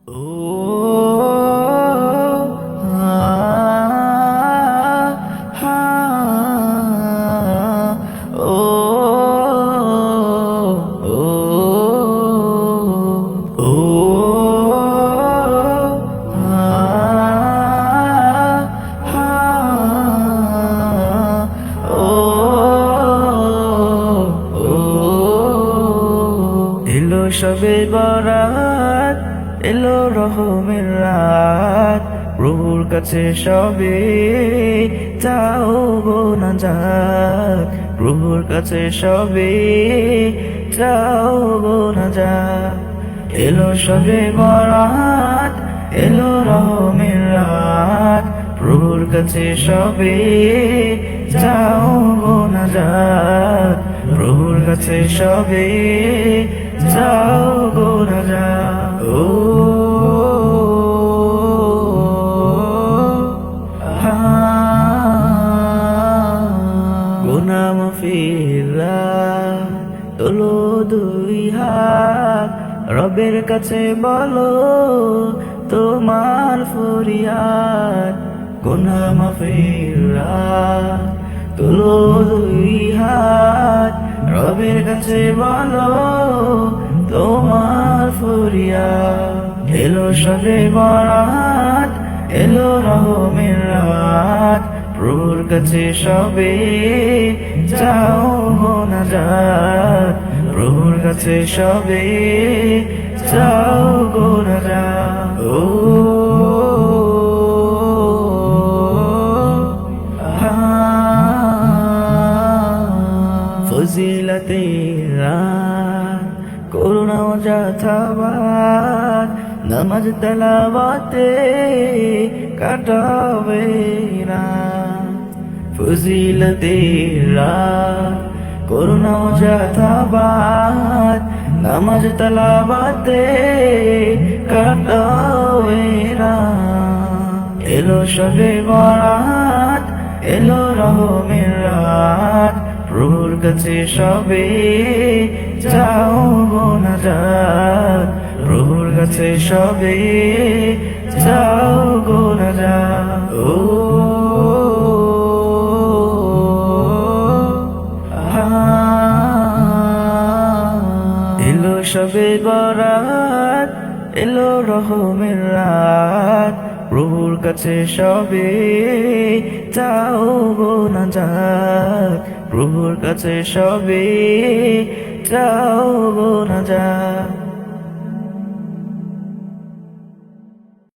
ও এলো সবে বরাত, এলো রহমের রাত, প্রভুর কাছে সবে চাও গো নাজাত, প্রভুর কাছে সবে চাও গো নাজাত। এলো সবে বরাত, এলো রহমের রাত, প্রভুর কাছে সবে চাও গো নাজাত, প্রভুর কাছে সবে যাও গো রাজা। ও গুনাহ মাফিরাত, তোলো দুই হাত, রবের কাছে বলো তোমার ফরিয়াদ। গুনাহ মাফিরাত, তোলো দুই হাত, রবের কাছে বলো তোমার ফরিয়াদ। এলো সবে বরাত, এলো রহমের রাত, প্রভুর কাছে সবে যাও গো নাজাত, প্রভুর কাছে সবে যাও গো নাজাত। ও ফজিলতের রাত, করুণা যথাবাত, নামাজ তেলাওয়াতে কাটাবে রাত। ফজিলতের রাত, করুণা যথাবাত, নামাজ তেলাওয়াতে কাটাবে রাত। এলো সবে বরাত, এলো রহমের রাত, প্রভুর কাছে সবে যাও গো নাজাত, প্রভুর কাছে সবে যাও গো নাজাত। ও এলো সবে বরাত, এলো রহমের রাত, প্রভুর কাছে সবে যাও গো নাজাত, প্রভুর কাছে সবে যাও গো নাজাত।